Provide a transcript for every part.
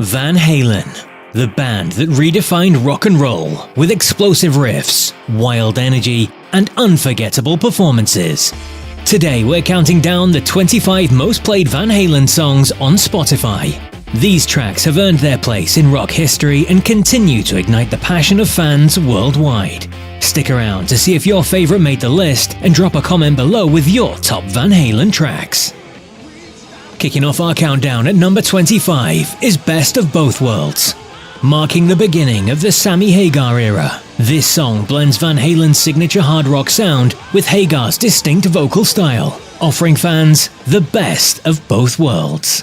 Van Halen, the band that redefined rock and roll with explosive riffs, wild energy, and unforgettable performances. Today we're counting down the 25 most played Van Halen songs on Spotify. These tracks have earned their place in rock history and continue to ignite the passion of fans worldwide. Stick around to see if your favorite made the list and drop a comment below with your top Van Halen tracks. Kicking off our countdown at number 25 is Best of Both Worlds. Marking the beginning of the Sammy Hagar era, this song blends Van Halen's signature hard rock sound with Hagar's distinct vocal style, offering fans the best of both worlds.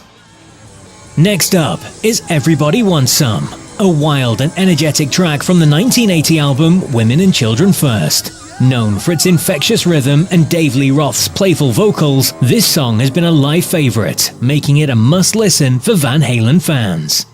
Next up is Everybody Wants Some, a wild and energetic track from the 1980 album Women and Children First. Known for its infectious rhythm and Dave Lee Roth's playful vocals, this song has been a live favorite, making it a must-listen for Van Halen fans.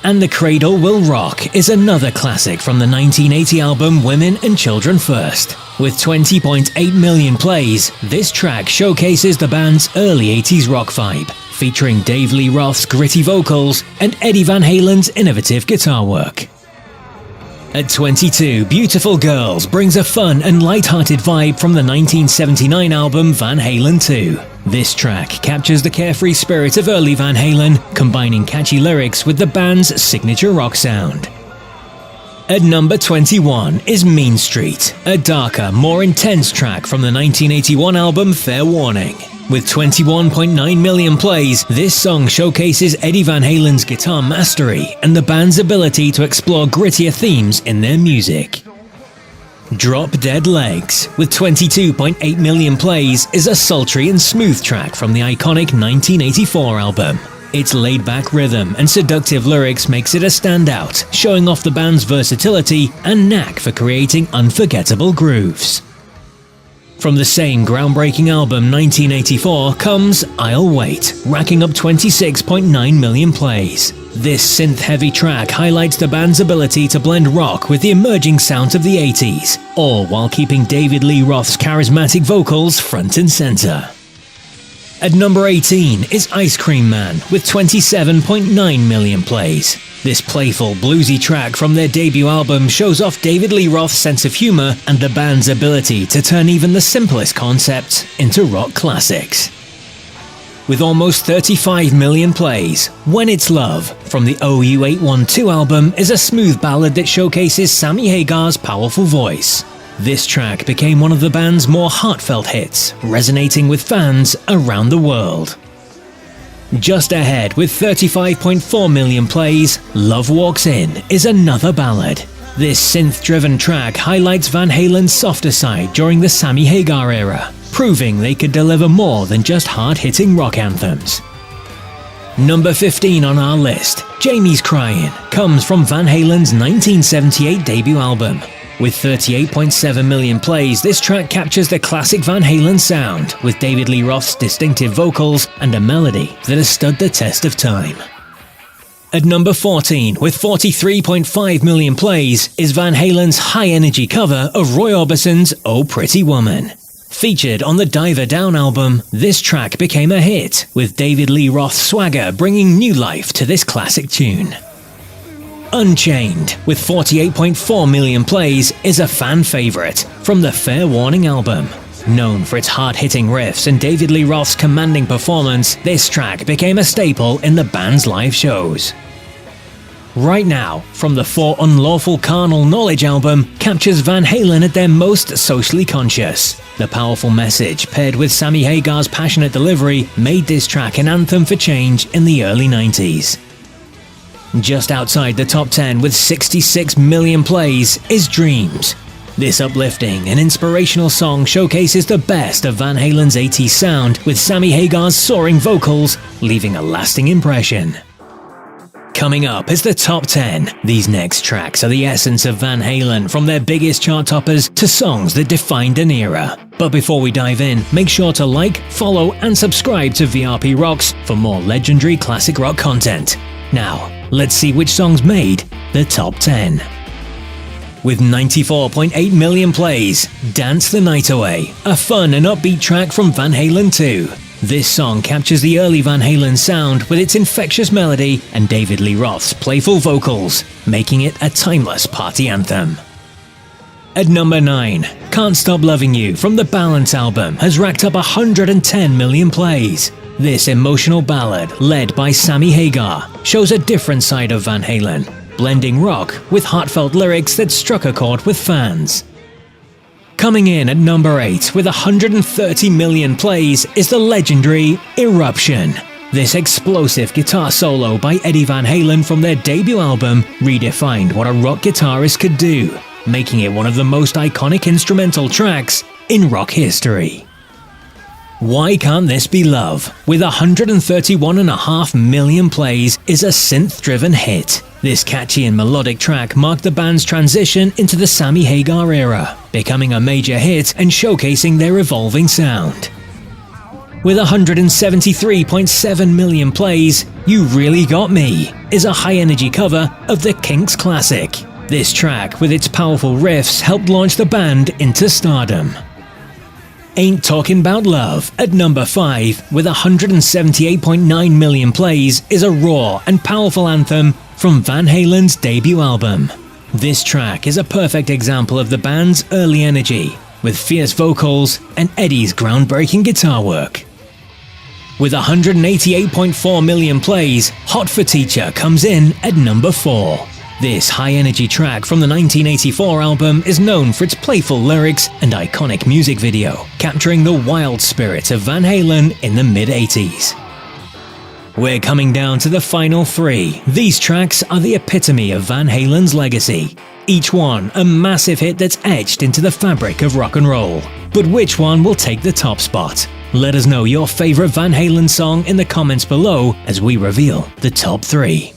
And The Cradle Will Rock is another classic from the 1980 album Women and Children First. With 20.8 million plays, this track showcases the band's early 80s rock vibe, featuring Dave Lee Roth's gritty vocals and Eddie Van Halen's innovative guitar work. At 22, Beautiful Girls brings a fun and light-hearted vibe from the 1979 album Van Halen 2. This track captures the carefree spirit of early Van Halen, combining catchy lyrics with the band's signature rock sound. At number 21 is Mean Street, a darker, more intense track from the 1981 album Fair Warning. With 21.9 million plays, this song showcases Eddie Van Halen's guitar mastery and the band's ability to explore grittier themes in their music. Drop Dead Legs, with 22.8 million plays, is a sultry and smooth track from the iconic 1984 album. Its laid-back rhythm and seductive lyrics makes it a standout, showing off the band's versatility and knack for creating unforgettable grooves. From the same groundbreaking album 1984 comes I'll Wait, racking up 26.9 million plays. This synth-heavy track highlights the band's ability to blend rock with the emerging sounds of the 80s, all while keeping David Lee Roth's charismatic vocals front and center. At number 18 is Ice Cream Man with 27.9 million plays. This playful, bluesy track from their debut album shows off David Lee Roth's sense of humor and the band's ability to turn even the simplest concepts into rock classics. With almost 35 million plays, When It's Love from the OU812 album is a smooth ballad that showcases Sammy Hagar's powerful voice. This track became one of the band's more heartfelt hits, resonating with fans around the world. Just ahead with 35.4 million plays, Love Walks In is another ballad. This synth-driven track highlights Van Halen's softer side during the Sammy Hagar era, proving they could deliver more than just hard-hitting rock anthems. Number 15 on our list, Jamie's Crying, comes from Van Halen's 1978 debut album. With 38.7 million plays, this track captures the classic Van Halen sound, with David Lee Roth's distinctive vocals and a melody that has stood the test of time. At number 14, with 43.5 million plays, is Van Halen's high-energy cover of Roy Orbison's Oh Pretty Woman. Featured on the Diver Down album, this track became a hit, with David Lee Roth's swagger bringing new life to this classic tune. Unchained, with 48.4 million plays, is a fan favorite from the Fair Warning album. Known for its hard-hitting riffs and David Lee Roth's commanding performance, this track became a staple in the band's live shows. Right Now, from the For Unlawful Carnal Knowledge album, captures Van Halen at their most socially conscious. The powerful message, paired with Sammy Hagar's passionate delivery, made this track an anthem for change in the early 90s. Just outside the top 10 with 66 million plays is Dreams. This uplifting and inspirational song showcases the best of Van Halen's 80s sound, with Sammy Hagar's soaring vocals leaving a lasting impression. Coming up is the top 10. These next tracks are the essence of Van Halen, from their biggest chart toppers to songs that defined an era. But before we dive in, make sure to like, follow and subscribe to VRP Rocks for more legendary classic rock content. Now, let's see which songs made the top 10. With 94.8 million plays, Dance the Night Away, a fun and upbeat track from Van Halen 2. This song captures the early Van Halen sound with its infectious melody and David Lee Roth's playful vocals, making it a timeless party anthem. At number 9, Can't Stop Loving You from the Balance album has racked up 110 million plays. This emotional ballad, led by Sammy Hagar, shows a different side of Van Halen, blending rock with heartfelt lyrics that struck a chord with fans. Coming in at number 8 with 130 million plays is the legendary Eruption. This explosive guitar solo by Eddie Van Halen from their debut album redefined what a rock guitarist could do, making it one of the most iconic instrumental tracks in rock history. Why Can't This Be Love, with 131.5 million plays, is a synth-driven hit. This catchy and melodic track marked the band's transition into the Sammy Hagar era, becoming a major hit and showcasing their evolving sound. With 173.7 million plays, You Really Got Me is a high-energy cover of the Kinks' classic. This track, with its powerful riffs, helped launch the band into stardom. Ain't Talking About Love, at number 5, with 178.9 million plays, is a raw and powerful anthem from Van Halen's debut album. This track is a perfect example of the band's early energy, with fierce vocals and Eddie's groundbreaking guitar work. With 188.4 million plays, Hot for Teacher comes in at number 4. This high-energy track from the 1984 album is known for its playful lyrics and iconic music video, capturing the wild spirit of Van Halen in the mid-80s. We're coming down to the final 3. These tracks are the epitome of Van Halen's legacy. Each one a massive hit that's etched into the fabric of rock and roll. But which one will take the top spot? Let us know your favorite Van Halen song in the comments below as we reveal the top 3.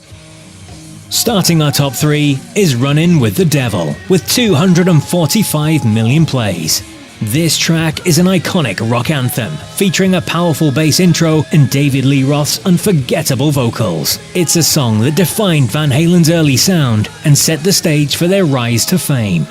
Starting our top 3 is Runnin' with the Devil, with 245 million plays. This track is an iconic rock anthem, featuring a powerful bass intro and David Lee Roth's unforgettable vocals. It's a song that defined Van Halen's early sound and set the stage for their rise to fame.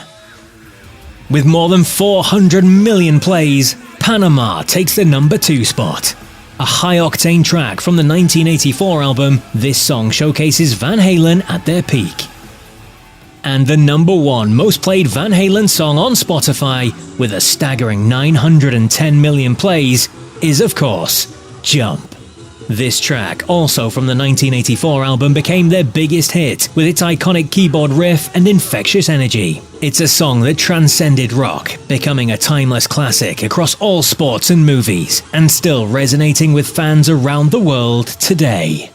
With more than 400 million plays, Panama takes the number 2 spot. A high-octane track from the 1984 album, this song showcases Van Halen at their peak. And the number 1 most played Van Halen song on Spotify, with a staggering 910 million plays, is of course, Jump. This track, also from the 1984 album, became their biggest hit, with its iconic keyboard riff and infectious energy. It's a song that transcended rock, becoming a timeless classic across all sports and movies, and still resonating with fans around the world today.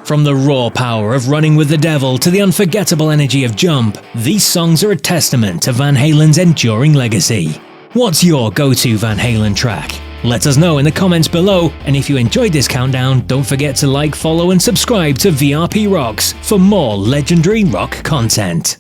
From the raw power of Running with the Devil to the unforgettable energy of Jump, these songs are a testament to Van Halen's enduring legacy. What's your go-to Van Halen track? Let us know in the comments below, and if you enjoyed this countdown, don't forget to like, follow and subscribe to VRP Rocks for more legendary rock content.